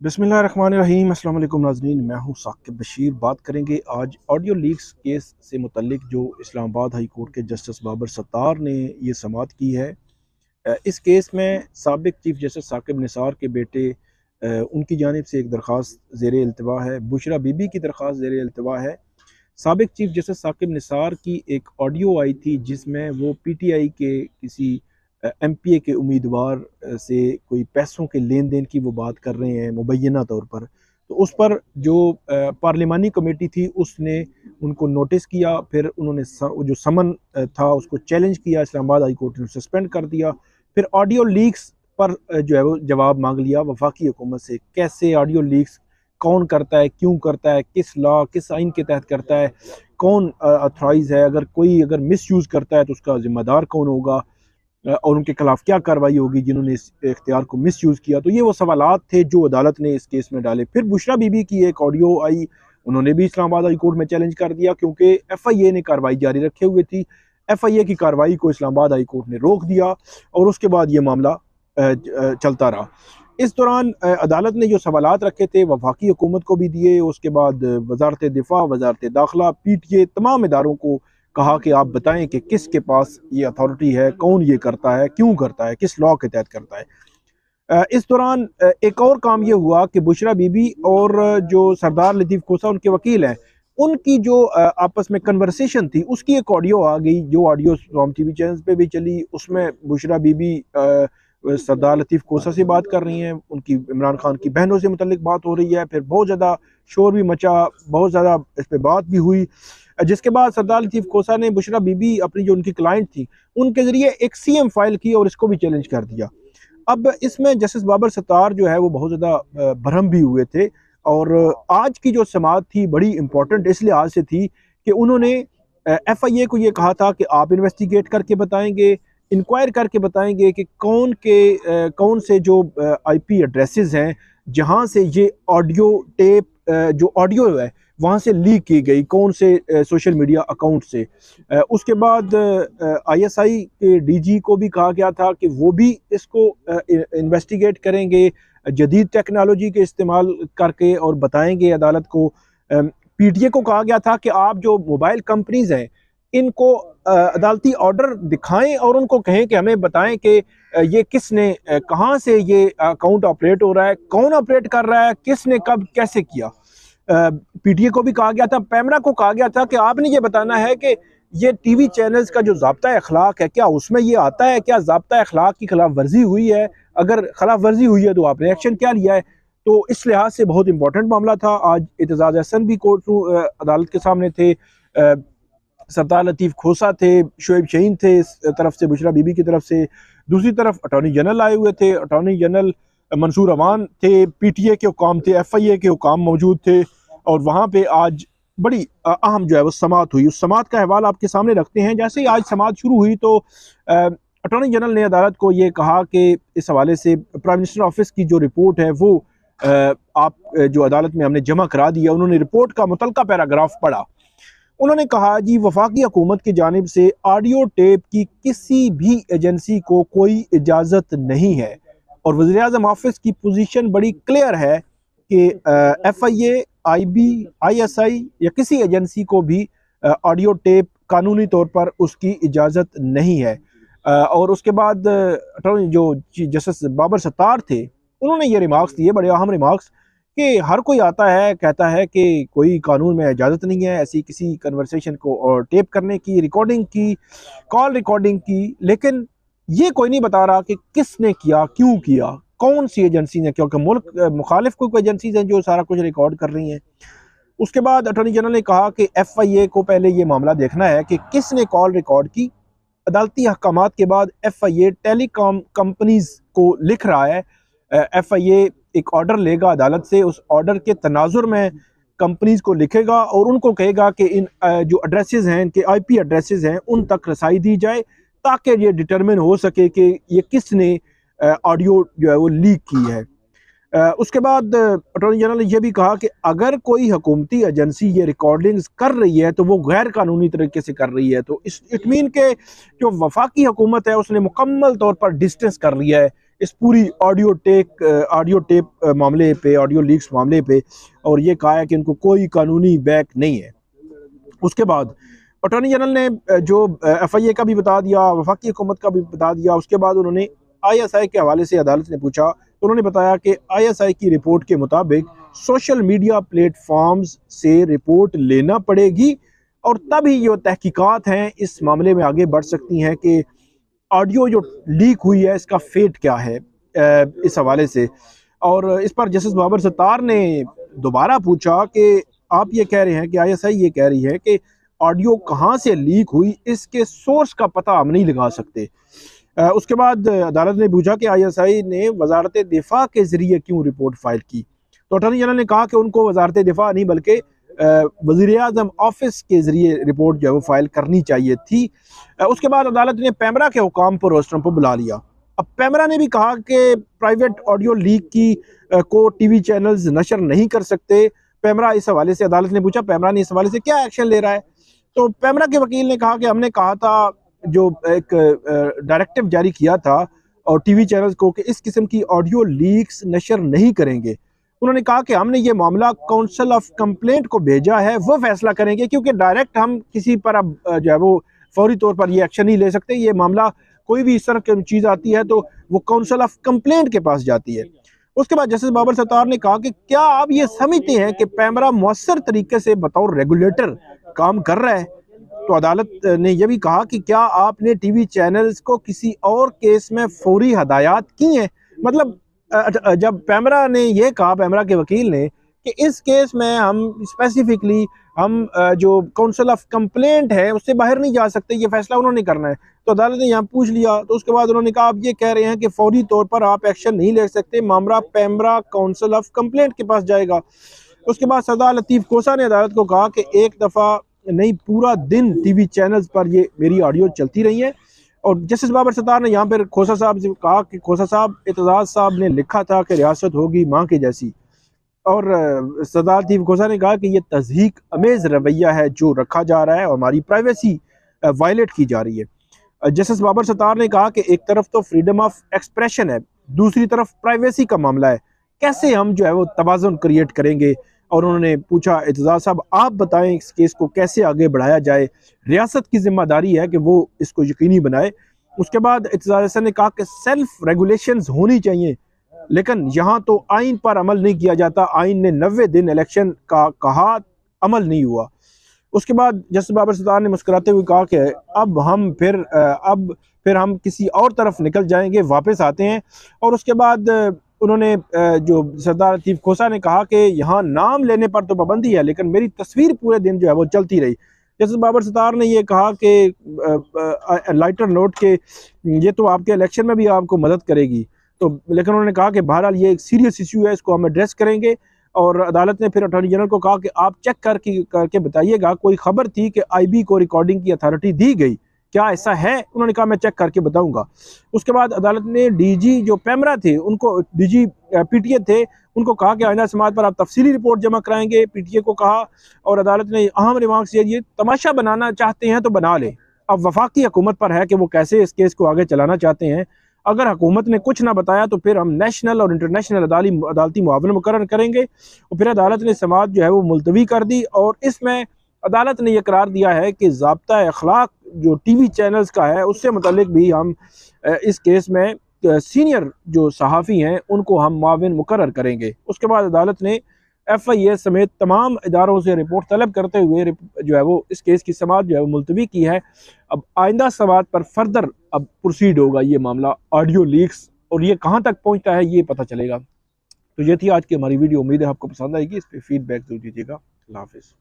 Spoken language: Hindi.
बिस्मिल्लाहिर्रहमानिर्रहीम। अस्सलाम वालेकुम नाज़रीन, मैं हूं साकिब बशीर। बात करेंगे आज ऑडियो लीक्स केस से मुतल्लिक जो इस्लामाबाद हाई कोर्ट के जस्टिस बाबर सत्तार ने ये समाअत की है। इस केस में साबिक चीफ जस्टिस साकिब निसार के बेटे उनकी जानिब से एक दरख्वास्त ज़ेर इल्तिवा है। बुशरा बीबी की दरख्वास्त ज़ेर इल्तिवा है। साबिक चीफ जस्टिस साकिब निसार की एक ऑडियो आई थी जिसमें वो पीटीआई के किसी एमपीए के उम्मीदवार से कोई पैसों के लेन देन की वो बात कर रहे हैं मुबैना तौर पर। तो उस पर जो पार्लिमानी कमेटी थी उसने उनको नोटिस किया, फिर उन्होंने जो समन था उसको चैलेंज किया, इस्लामाबाद हाई कोर्ट ने सस्पेंड कर दिया। फिर ऑडियो लीक्स पर जो है वो जवाब मांग लिया वफाकी हुकूमत से। कैसे ऑडियो लीक्स, कौन करता है, क्यों करता है, किस लॉ किस आइन के तहत करता है, कौन अथॉराइज है, अगर कोई मिस यूज़ करता है तो उसका जिम्मेदार कौन होगा, और उनके खिलाफ क्या कार्रवाई होगी जिन्होंने इस इख्तियार को मिस यूज़ किया। तो ये वो सवालात थे जो अदालत ने इस केस में डाले। फिर बुशरा बीबी की एक ऑडियो आई, उन्होंने भी इस्लामाबाद हाई कोर्ट में चैलेंज कर दिया क्योंकि एफआईए ने कार्रवाई जारी रखे हुए थी। एफआईए की कार्रवाई को इस्लामाबाद हाई कोर्ट ने रोक दिया और उसके बाद ये मामला चलता रहा। इस दौरान अदालत ने जो सवालात रखे थे वफाकी हुकूमत को भी दिए, उसके बाद वजारत दिफा, वजारत दाखिला, पीटीए, तमाम इदारों को कहा कि आप बताएं कि किसके पास ये अथॉरिटी है, कौन ये करता है, क्यों करता है, किस लॉ के तहत करता है। इस दौरान एक और काम ये हुआ कि बुशरा बीबी और जो सरदार लतीफ़ खोसा उनके वकील हैं, उनकी जो आपस में कन्वर्सेशन थी उसकी एक ऑडियो आ गई, जो ऑडियो तमाम टीवी चैनल्स पे भी चली। उसमें बुशरा बीबी सरदार लतीफ़ खोसा से बात कर रही हैं, उनकी इमरान खान की बहनों से मुतल्लिक बात हो रही है। फिर बहुत ज़्यादा शोर भी मचा, बहुत ज़्यादा इस पर बात भी हुई, जिसके बाद सरदार लतीफ़ खोसा ने बुशरा बीबी अपनी जो उनकी क्लाइंट थी उनके ज़रिए एक सीएम फाइल की और इसको भी चैलेंज कर दिया। अब इसमें जस्टिस बाबर सत्तार जो है वो बहुत ज़्यादा बरहम भी हुए थे। और आज की जो समाअत थी बड़ी इंपॉर्टेंट इस लिहाज से थी कि उन्होंने एफआईए को ये कहा था कि आप इन्वेस्टिगेट करके बताएंगे, इंक्वायर करके बताएंगे कि कौन से जो आईपी एड्रेसेस हैं जहां से ये ऑडियो टेप, जो ऑडियो है वहां से लीक की गई, कौन से सोशल मीडिया अकाउंट से। उसके बाद आईएसआई के डीजी को भी कहा गया था कि वो भी इसको इन्वेस्टिगेट करेंगे जदीद टेक्नोलॉजी के इस्तेमाल करके और बताएंगे अदालत को। पीटीए को कहा गया था कि आप जो मोबाइल कंपनीज हैं इनको अदालती ऑर्डर दिखाएं और उनको कहें कि हमें बताएं कि ये किसने, कहाँ से ये अकाउंट ऑपरेट हो रहा है, कौन ऑपरेट कर रहा है, किसने कब कैसे किया। पीटीए को भी कहा गया था, पैमरा को कहा गया था कि आपने ये बताना है कि ये टीवी चैनल्स का जो ज़ाब्ता अखलाक है क्या उसमें ये आता है, क्या ज़ाब्ता अखलाक की खिलाफ वर्जी हुई है, अगर खिलाफ वर्जी हुई है तो आपने एक्शन क्या लिया है। तो इस लिहाज से बहुत इंपॉर्टेंट मामला था। आज एतजाज अहसन भी कोर्ट अदालत के सामने थे, सरदार लतीफ़ खोसा थे, शोएब शहीन थे इस तरफ से, बुशरा बीबी की तरफ से, दूसरी तरफ अटॉर्नी जनरल आए हुए थे, अटॉर्नी जनरल मंसूर अमान थे, पीटीए के हुकाम थे, एफआईए के हुकाम मौजूद थे। और वहाँ पे आज बड़ी अहम जो है वो समाअत हुई। उस समाअत का अहवाल आपके सामने रखते हैं। जैसे ही आज समाअत शुरू हुई तो अटॉर्नी जनरल ने अदालत को ये कहा कि इस हवाले से प्राइम मिनिस्टर ऑफिस की जो रिपोर्ट है वो आप जो अदालत में हमने जमा करा दिया। उन्होंने रिपोर्ट का मुतलका पैराग्राफ पढ़ा। उन्होंने कहा जी वफाकी हुकूमत की जानिब से ऑडियो टेप की किसी भी एजेंसी को कोई इजाज़त नहीं है और वज़ीर आज़म ऑफिस की पोजीशन बड़ी क्लियर है कि एफआईए, आईबी, आईएसआई या किसी एजेंसी को भी ऑडियो टेप कानूनी तौर पर उसकी इजाज़त नहीं है। और उसके बाद अटॉर्नी जो जस्टिस बाबर सत्तार थे उन्होंने ये रिमार्क्स दिए, बड़े अहम रिमार्क्स, कि हर कोई आता है कहता है कि कोई कानून में इजाज़त नहीं है ऐसी किसी कन्वर्सेशन को और टेप करने की, रिकॉर्डिंग की, कॉल रिकॉर्डिंग की, लेकिन ये कोई नहीं बता रहा कि किसने किया, क्यों किया, कौन सी एजेंसी ने, क्योंकि मुल्क मुखालिफ कोई एजेंसीज हैं जो सारा कुछ रिकॉर्ड कर रही हैं। उसके बाद अटॉर्नी जनरल ने कहा कि एफआईए को पहले ये मामला देखना है कि किसने कॉल रिकॉर्ड की। अदालती अहकामात के बाद एफआईए टेलीकॉम कंपनीज को लिख रहा है, एफआईए एक ऑर्डर लेगा अदालत से, उस ऑर्डर के तनाजुर में कंपनीज को लिखेगा और उनको कहेगा कि इन जो एड्रेसेस हैं, इनके आईपी एड्रेसेस हैं, उन तक रसाई दी जाए ताकि ये डिटरमिन हो सके कि ये किसने ऑडियो जो है वो लीक की है। उसके बाद अटॉर्नी जनरल ने यह भी कहा कि अगर कोई हुकूमती एजेंसी ये रिकॉर्डिंग्स कर रही है तो वो गैर कानूनी तरीके से कर रही है। तो इस इट मीन के जो वफाकी हुकूमत है उसने मुकम्मल तौर पर डिस्टेंस कर लिया है इस पूरी ऑडियो टेप मामले पे, ऑडियो लीक्स मामले पे, और ये कहा है कि इनको कोई कानूनी बैक नहीं है। उसके बाद अटॉर्नी जनरल ने जो FIA का भी बता दिया, वफाकी हुकूमत का भी बता दिया। उसके बाद उन्होंने ISI के हवाले से अदालत ने पूछा तो उन्होंने बताया कि ISI की रिपोर्ट के मुताबिक सोशल मीडिया प्लेटफॉर्म्स से रिपोर्ट लेना पड़ेगी और तभी जो तहकीकात हैं इस मामले में आगे बढ़ सकती हैं कि ऑडियो जो लीक हुई है इसका फेट क्या है इस हवाले से। और इस पर जस्टिस बाबर सत्तार ने दोबारा पूछा कि आप ये कह रहे हैं कि ISI ये कह रही है कि ऑडियो कहाँ से लीक हुई, इसके सोर्स का पता हम नहीं लगा सकते। उसके बाद अदालत ने पूछा कि ISI ने वजारत दिफा के ज़रिए क्यों रिपोर्ट फाइल की, तो अटॉर्नी जनरल ने कहा कि उनको वजारत दिफा नहीं बल्कि वज़ीर-ए-आज़म ऑफिस के ज़रिए रिपोर्ट जो है वो फाइल करनी चाहिए थी। उसके बाद अदालत ने पैमरा के हुकाम पर रोस्टरम को बुला लिया। अब पैमरा ने भी कहा कि प्राइवेट ऑडियो लीक की को TV चैनल्स नशर नहीं कर सकते। पैमरा इस हवाले से अदालत ने पूछा पैमरा ने इस हवाले से क्या एक्शन ले रहा है, तो पैमरा के वकील ने कहा कि हमने कहा था, जो एक डायरेक्टिव जारी किया था और TV चैनल्स को कि इस किस्म की ऑडियो लीक्स नशर नहीं करेंगे। उन्होंने कहा कि हमने ये मामला काउंसिल ऑफ कंप्लेंट को भेजा है, वो फैसला करेंगे, क्योंकि डायरेक्ट हम किसी पर अब जो है वो फौरी तौर पर ये एक्शन नहीं ले सकते। ये मामला कोई भी इस तरह की चीज़ आती है तो वो काउंसिल ऑफ कंप्लेंट के पास जाती है। उसके बाद जस्टिस बाबर सत्तार ने कहा कि क्या आप ये समझते हैं कि पैमरा मौसर तरीके से बतौर रेगुलेटर काम कर रहा है, तो अदालत ने यह भी कहा कि क्या आपने TV चैनल्स को किसी और केस में फौरी हदायत की हैं। मतलब जब पैमरा ने यह कहा, पैमरा के वकील ने, कि इस केस में हम स्पेसिफिकली जो काउंसिल ऑफ कंप्लेंट है उससे बाहर नहीं जा सकते, ये फैसला उन्होंने करना है, तो अदालत ने यहाँ पूछ लिया। तो उसके बाद उन्होंने कहा आप ये कह रहे हैं कि फौरी तौर पर आप एक्शन नहीं ले सकते, मामला पैमरा काउंसिल ऑफ कंप्लेंट के पास जाएगा। उसके बाद सरदार लतीफ़ खोसा ने अदालत को कहा कि एक दफ़ा नहीं, पूरा दिन TV चैनल्स पर ये मेरी ऑडियो चलती रही है। और जस्टिस बाबर सत्तार ने यहाँ पर खोसा साहब से कहा कि खोसा साहब, एतजाज साहब ने लिखा था कि रियासत होगी माँ के जैसी, और सरदार लतीफ़ खोसा ने कहा कि ये तज़हीक अमेज़ रवैया है जो रखा जा रहा है और हमारी प्राइवेसी वायलेट की जा रही है। जस्टिस बाबर सत्तार ने कहा कि एक तरफ तो फ्रीडम ऑफ एक्सप्रेशन है, दूसरी तरफ प्राइवेसी का मामला है, कैसे हम जो है वो तवाज़ुन क्रिएट करेंगे। और उन्होंने पूछा एतजाज साहब आप बताएं इस केस को कैसे आगे बढ़ाया जाए, रियासत की जिम्मेदारी है कि वो इसको यकीनी बनाए। उसके बाद एतजाज ने कहा कि सेल्फ रेगुलेशंस होनी चाहिए, लेकिन यहाँ तो आइन पर अमल नहीं किया जाता। आइन ने 90 दिन इलेक्शन का कहा, अमल नहीं हुआ। उसके बाद जस्टिस बाबर सत्तार ने मुस्कुराते हुए कहा कि अब हम किसी और तरफ निकल जाएंगे, वापस आते हैं। और उसके बाद उन्होंने जो सरदार लतीफ़ खोसा ने कहा कि यहाँ नाम लेने पर तो पाबंदी है, लेकिन मेरी तस्वीर पूरे दिन जो है वो चलती रही। जस्टिस बाबर सत्तार ने ये कहा कि लाइटर नोट के ये तो आपके इलेक्शन में भी आपको मदद करेगी, तो लेकिन उन्होंने कहा कि बहरहाल ये एक सीरियस इशू है, इसको हम एड्रेस करेंगे। और अदालत ने फिर अटॉर्नी जनरल को कहा कि आप चेक करके बताइएगा, कोई खबर थी कि IB को रिकॉर्डिंग की अथॉरिटी दी गई, क्या ऐसा है? उन्होंने कहा मैं चेक करके बताऊंगा। उसके बाद अदालत ने DG जो पैमरा थे उनको, DG PTA थे, उनको कहा कि आइंदा समात पर आप तफसीली रिपोर्ट जमा कराएंगे। PTA को कहा, और अदालत ने अहम रिमार्क्स ये तमाशा बनाना चाहते हैं तो बना लें, अब वफाकी हुकूमत पर है कि वो कैसे इस केस को आगे चलाना चाहते हैं। अगर हुकूमत ने कुछ ना बताया तो फिर हम नेशनल और इंटरनेशनल अदालती मुआवना मुकर्रर करेंगे। और फिर अदालत ने समात जो है वो मुलतवी कर दी, और इसमें अदालत ने यह करार दिया है कि ज़ाब्ता अखलाक जो TV चैनल्स का है उससे मुतल्लिक भी हम इस केस में सीनियर जो सहाफ़ी हैं उनको हम मुआविन मुकर्रर करेंगे। उसके बाद अदालत ने FIA समेत तमाम इदारों से रिपोर्ट तलब करते हुए जो है वो इस केस की समात जो है वो मुलतवी की है। अब आइंदा समात पर फर्दर अब प्रोसीड होगा ये मामला ऑडियो लीक्स, और ये कहाँ तक पहुँचता है ये पता चलेगा। तो ये थी आज की हमारी वीडियो, उम्मीद है आपको पसंद आएगी। इस पर फीडबैक जरूर दीजिएगा। अल्लाह हाफिज़।